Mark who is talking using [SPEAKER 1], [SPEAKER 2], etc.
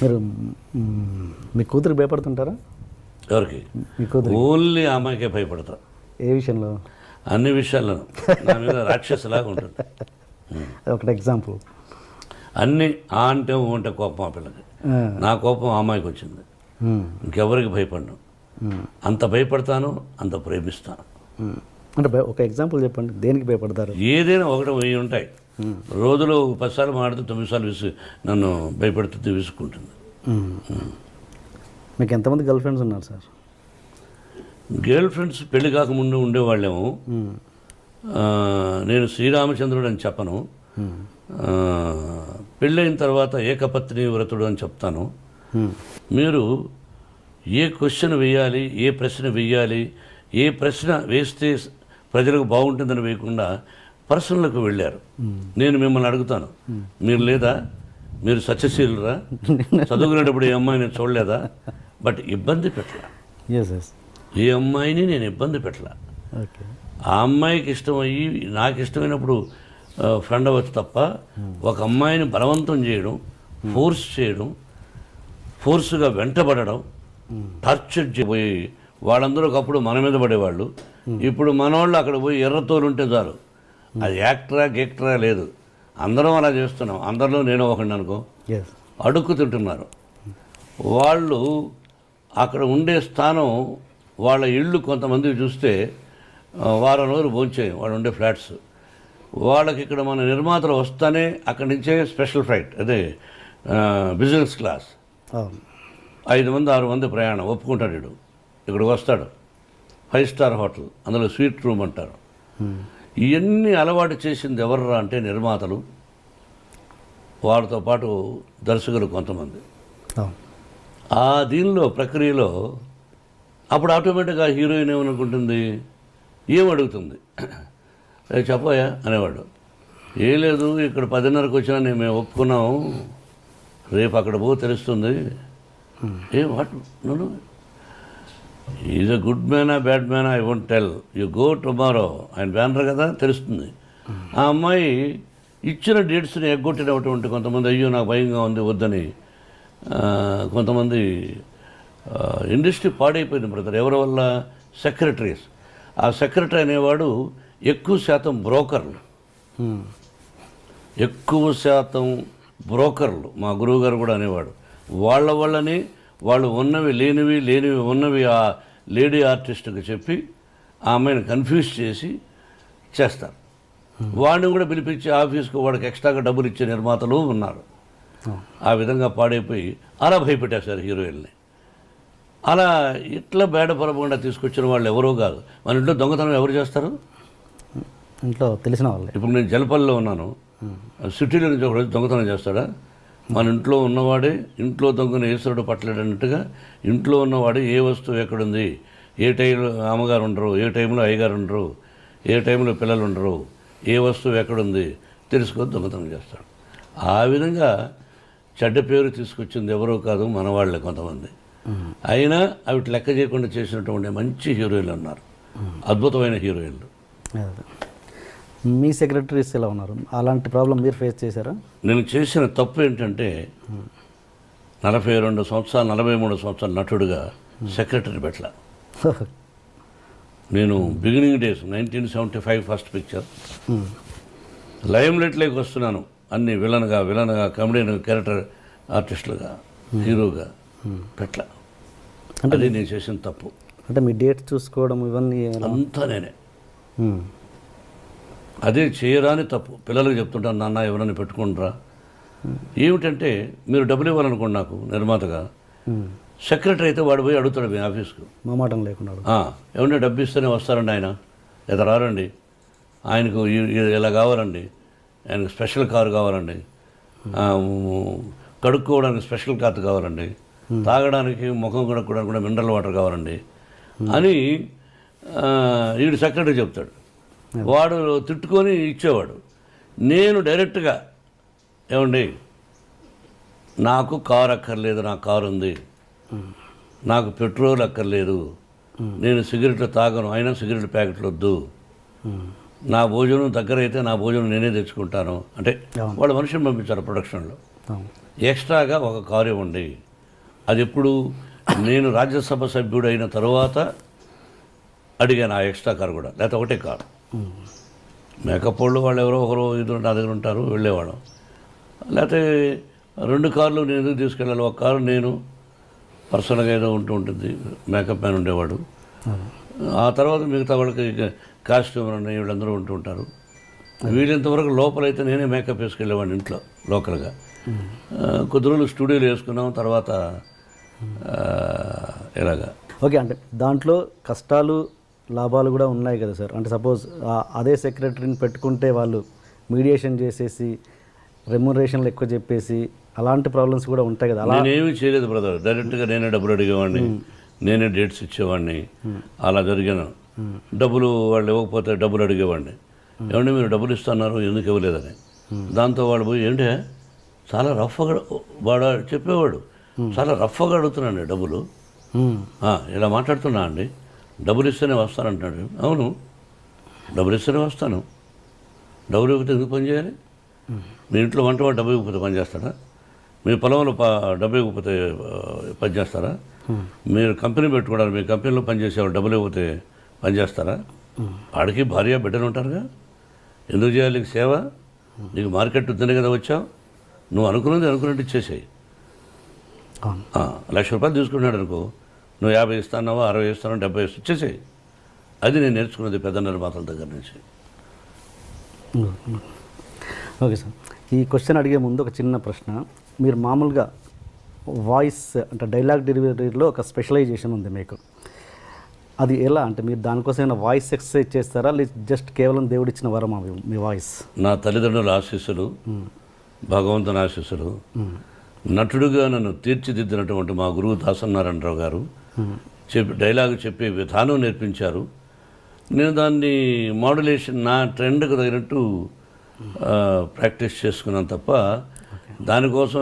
[SPEAKER 1] మీరు మీ కూతురు భయపడుతుంటారా?
[SPEAKER 2] ఎవరికి?
[SPEAKER 1] మీ కూతురు
[SPEAKER 2] ఓన్లీ అమ్మాయికే భయపడతా.
[SPEAKER 1] ఏ విషయంలో?
[SPEAKER 2] అన్ని విషయాల్లోనూ నా మీద రాక్షసులాగా ఉంటుంది.
[SPEAKER 1] ఒకటి ఎగ్జాంపుల్.
[SPEAKER 2] అన్నీ ఆ అంటే ఊ అంటే కోపం ఆ పిల్లకి. నా కోపం ఆ అమ్మాయికి వచ్చింది. ఇంకెవరికి భయపడను. అంత భయపడతాను, అంత ప్రేమిస్తాను.
[SPEAKER 1] అంటే ఒక ఎగ్జాంపుల్ చెప్పండి, దేనికి భయపడతారు?
[SPEAKER 2] ఏదైనా ఒకటి 1000 ఉంటాయి. రోజులో 10 సార్లు మాడితే 9 సార్లు నన్ను భయపెడుతుంది, విసుక్కుంటుంది.
[SPEAKER 1] మీకు ఎంతమంది గర్ల్ ఫ్రెండ్స్ ఉన్నారు సార్?
[SPEAKER 2] గర్ల్ ఫ్రెండ్స్ పెళ్లి కాకముందు ఉండేవాళ్ళేమో. నేను శ్రీరామచంద్రుడు అని చెప్పను. పెళ్ళైన తర్వాత ఏకపత్ని వ్రతుడు అని చెప్తాను. మీరు ఏ క్వశ్చన్ వేయాలి, ఏ ప్రశ్న వేయాలి, ఏ ప్రశ్న వేస్తే ప్రజలకు బాగుంటుందని వేయకుండా పర్సనల్కి వెళ్ళారు. నేను మిమ్మల్ని అడుగుతాను, మీరు లేదా? మీరు సత్యశీలురా? చదువుకునేటప్పుడు ఏ అమ్మాయిని చూడలేదా? బట్ ఇబ్బంది పెట్టలా. ఏ అమ్మాయిని నేను ఇబ్బంది పెట్టలా. ఆ అమ్మాయికి ఇష్టమయ్యి నాకు ఇష్టమైనప్పుడు ఫ్రెండ్ అవ్వచ్చు తప్ప ఒక అమ్మాయిని బలవంతం చేయడం, ఫోర్స్ చేయడం, ఫోర్స్గా వెంటబడడం, టార్చర్ చేయబోయి వాళ్ళందరూ ఒకప్పుడు మన మీద పడేవాళ్ళు. ఇప్పుడు మనోళ్ళు అక్కడ పోయి ఎర్రతోలు ఉంటే చాలు. అది యాక్టరా గేక్టరా లేదు, అందరం అలా చేస్తున్నాం. అందరిలో నేను ఒకటి అనుకో అడుక్కు తింటున్నారు. వాళ్ళు అక్కడ ఉండే స్థానం, వాళ్ళ ఇళ్ళు కొంతమంది చూస్తే వారం రోజులు భోంచేయం వాళ్ళు ఉండే ఫ్లాట్స్. వాళ్ళకి ఇక్కడ మన నిర్మాతలు వస్తానే అక్కడి నుంచే స్పెషల్ ఫ్లైట్, అదే బిజినెస్ క్లాస్, 5 మంది 6 మంది ప్రయాణం ఒప్పుకుంటాడు. వీడు ఇక్కడికి వస్తాడు, 5 స్టార్ హోటల్, అందులో స్వీట్ రూమ్ అంటారు. ఇవన్నీ అలవాటు చేసింది ఎవర్రా అంటే నిర్మాతలు, వారితో పాటు దర్శకులు కొంతమంది. ఆ దీనిలో ప్రక్రియలో అప్పుడు ఆటోమేటిక్గా హీరోయిన్ ఏమనుకుంటుంది, ఏం అడుగుతుంది, చెప్పయా అనేవాడు. ఏం లేదు, ఇక్కడ 10:30కి వచ్చినా మేము ఒప్పుకున్నాము, రేపు అక్కడ పో తెలుస్తుంది. ఏ వాట్ నన్ను ఈజ్ అ గుడ్ మ్యానా బ్యాడ్ మ్యానా I won't tell, you go tomorrow ఆయన బ్యానర్ కదా తెలుస్తుంది. ఆ అమ్మాయి ఇచ్చిన డేట్స్ని ఎగ్గొట్టినటువంటి కొంతమంది, అయ్యో నాకు భయంగా ఉంది వద్దని. కొంతమంది ఇండస్ట్రీ పాడైపోయింది బ్రదర్. ఎవరి వల్ల? సెక్రటరీస్. ఆ సెక్రటరీ అనేవాడు ఎక్కువ శాతం బ్రోకర్లు, ఎక్కువ శాతం బ్రోకర్లు. మా గురువుగారు కూడా అనేవాడు, వాళ్ళ వల్లనే వాళ్ళు ఉన్నవి లేనివి, లేనివి ఉన్నవి ఆ లేడీ ఆర్టిస్ట్కి చెప్పి ఆ అమ్మాయిని కన్ఫ్యూజ్ చేసి చేస్తారు. వాడిని కూడా పిలిపించి ఆఫీస్కి వాడికి ఎక్స్ట్రాగా డబ్బులు ఇచ్చే నిర్మాతలు ఉన్నారు. ఆ విధంగా పాడైపోయి అలా భయపెట్టేశారు హీరోయిన్ని. అలా ఇట్లా బేడపరపకుండా తీసుకొచ్చిన వాళ్ళు ఎవరో కాదు. మన ఇంట్లో దొంగతనం ఎవరు చేస్తారు?
[SPEAKER 1] ఇంట్లో తెలిసిన వాళ్ళు.
[SPEAKER 2] ఇప్పుడు నేను జలపల్లిలో ఉన్నాను, సిటీలో నుంచి ఒకరోజు దొంగతనం చేస్తాడా? మన ఇంట్లో ఉన్నవాడే ఇంట్లో దొంగను ఈశ్వరుడు పట్టలేడన్నట్టుగా ఇంట్లో ఉన్నవాడు ఏ వస్తువు ఎక్కడుంది, ఏ టైంలో అమ్మగారు ఉండరు, ఏ టైంలో అయ్యగారు ఉండరు, ఏ టైంలో పిల్లలు ఉండరు, ఏ వస్తువు ఎక్కడుంది తెలుసుకొని దొంగతనం చేస్తాడు. ఆ విధంగా చెడ్డ పేరు తీసుకొచ్చింది ఎవరో కాదు, మన వాళ్ళే కొంతమంది. అయినా అవి లెక్క చేయకుండా చేసినటువంటి మంచి హీరోయిన్లు ఉన్నారు, అద్భుతమైన హీరోయిన్లు.
[SPEAKER 1] మీ సెక్రటరీస్ ఎలా ఉన్నారు? అలాంటి ప్రాబ్లం మీరు ఫేస్ చేశారా?
[SPEAKER 2] నేను చేసిన తప్పు ఏంటంటే 42 సంవత్సరాలు 43 సంవత్సరాలు నటుడుగా సెక్రటరీ పెట్టలా. నేను beginning days 1975 first picture lime లైట్లోకి వస్తున్నాను, అన్ని విలన్గా కమెడియన్ క్యారెక్టర్ ఆర్టిస్టులుగా, హీరోగా పెట్టలా. అంటే అది నేను చేసిన తప్పు.
[SPEAKER 1] అంటే మీ డేట్ చూసుకోవడం ఇవన్నీ
[SPEAKER 2] అంతా నేనే. అదే చేయరాని తప్పు. పిల్లలకు చెప్తుంటాను, నాన్న ఎవరైనా పెట్టుకుంటారా. ఏమిటంటే మీరు డబ్బులు ఇవ్వాలనుకోండి నాకు నిర్మాతగా, సెక్రటరీ అయితే వాడు పోయి అడుగుతాడు మీ ఆఫీస్కు,
[SPEAKER 1] మా మాట లేకుండా
[SPEAKER 2] ఏమన్నా డబ్బు ఇస్తేనే వస్తారండి ఆయన, లేదా రారండి, ఆయనకు ఇలా కావాలండి, ఆయనకు స్పెషల్ కారు కావాలండి, కడుక్కోవడానికి స్పెషల్ కార్ కావాలండి, తాగడానికి ముఖం కడుక్కోవడానికి కూడా మినరల్ వాటర్ కావాలండి అని వీడు సెక్రటరీ చెప్తాడు. వాడు తిట్టుకొని ఇచ్చేవాడు. నేను డైరెక్ట్గా ఏమండి నాకు కారు అక్కర్లేదు, నాకు కారు ఉంది, నాకు పెట్రోల్ అక్కర్లేదు, నేను సిగరెట్లు తాగను, అయినా సిగరెట్ ప్యాకెట్లు వద్దు, నా భోజనం దగ్గర అయితే నా భోజనం నేనే తెచ్చుకుంటాను అంటే వాళ్ళు మనుషులు పంపించారు ప్రొడక్షన్లో.
[SPEAKER 1] అవును.
[SPEAKER 2] ఎక్స్ట్రాగా ఒక కారు ఇవ్వండి. అది ఎప్పుడు నేను రాజ్యసభ సభ్యుడు అయిన తర్వాత అడిగాను ఆ ఎక్స్ట్రా కారు కూడా, లేకపోతే ఒకటే కారు. మేకప్ వాళ్ళు ఎవరో ఒకరు ఇద్దరు నా దగ్గర ఉంటారు, వెళ్ళేవాళ్ళం. లేకపోతే 2 కార్లు నేను ఎందుకు తీసుకెళ్ళాలి, ఒక కారు నేను పర్సనల్గా ఏదో ఉంటుంది, మేకప్ మ్యాన్ ఉండేవాడు. ఆ తర్వాత మిగతా వాళ్ళకి కాస్ట్యూమర్ అని వీళ్ళందరూ ఉంటూ ఉంటారు. వీళ్ళంతవరకు లోపలైతే నేనే మేకప్ వేసుకెళ్ళేవాడిని ఇంట్లో లోకల్గా. కొద్ది రోజులు స్టూడియోలో వేసుకున్నాం, తర్వాత ఇలాగా.
[SPEAKER 1] ఓకే, అంటే దాంట్లో కష్టాలు లాభాలు కూడా ఉన్నాయి కదా సార్. అంటే సపోజ్ అదే సెక్రటరీని పెట్టుకుంటే వాళ్ళు మీడియేషన్ చేసేసి రెమ్యునరేషన్లు ఎక్కువ చెప్పేసి అలాంటి ప్రాబ్లమ్స్ కూడా ఉంటాయి కదా. అలా
[SPEAKER 2] నేనేమీ చేయలేదు బ్రదర్, డైరెక్ట్గా నేనే డబ్బులు అడిగేవాడిని, నేనే డేట్స్ ఇచ్చేవాడిని. అలా జరిగాను. డబ్బులు వాళ్ళు ఇవ్వకపోతే డబ్బులు అడిగేవాడిని, ఏమంటే మీరు డబ్బులు ఇస్తున్నారు ఎందుకు ఇవ్వలేదని. దాంతో వాడు పోయి ఏంటే చాలా రఫ్గా వాడు చెప్పేవాడు, చాలా రఫ్గా అడుగుతున్నాండి డబ్బులు, ఇలా మాట్లాడుతున్నా అండి, డబ్బులు ఇస్తేనే వస్తానంటున్నాడు. అవును, డబ్బులు ఇస్తేనే వస్తాను, డబ్బులు ఇవ్వకపోతే ఎందుకు పని చేయాలి? మీ ఇంట్లో వంట వాడు డబ్బు ఇవ్వకపోతే పని చేస్తారా? మీ పొలంలో డబ్బు ఇవ్వకపోతే పని చేస్తారా? మీరు కంపెనీ పెట్టుకోవడానికి మీ కంపెనీలో పనిచేసేవాడు డబ్బులు ఇవ్వకపోతే పని చేస్తారా? వాడికి భార్య బిడ్డలు ఉంటారుగా, ఎందుకు చేయాలి నీకు సేవ? నీకు మార్కెట్ ఉందని కదా వచ్చావు, నువ్వు అనుకున్నట్టు ఇచ్చేసేయి. 1,00,000 రూపాయలు తీసుకుంటున్నాడు అనుకో, నువ్వు 50 ఇస్తాన్నావా, 60 ఇస్తానో, 70 ఇచ్చేసేయి. అది నేను నేర్చుకున్నది పెద్ద నిర్మాతల దగ్గర నుంచి.
[SPEAKER 1] ఓకే సార్, ఈ క్వశ్చన్ అడిగే ముందు ఒక చిన్న ప్రశ్న. మీరు మామూలుగా వాయిస్ అంటే డైలాగ్ డెలివరీలో ఒక స్పెషలైజేషన్ ఉంది మీకు, అది ఎలా? అంటే మీరు దానికోసం ఏమైనా వాయిస్ ఎక్సర్సైజ్ చేస్తారా, లేదు జస్ట్ కేవలం దేవుడిచ్చిన వరమా మీ వాయిస్?
[SPEAKER 2] నా తల్లిదండ్రుల ఆశీస్సులు, భగవంతుని ఆశీస్సులు, నటుడుగా నన్ను తీర్చిదిద్దినటువంటి మా గురువు దాసనారాయణరావు గారు డైలాగ్ చెప్పే విధానం నేర్పించారు. నేను దాన్ని మాడ్యులేషన్ నా ట్రెండ్కి తగినట్టు ప్రాక్టీస్ చేసుకున్నాను తప్ప దానికోసం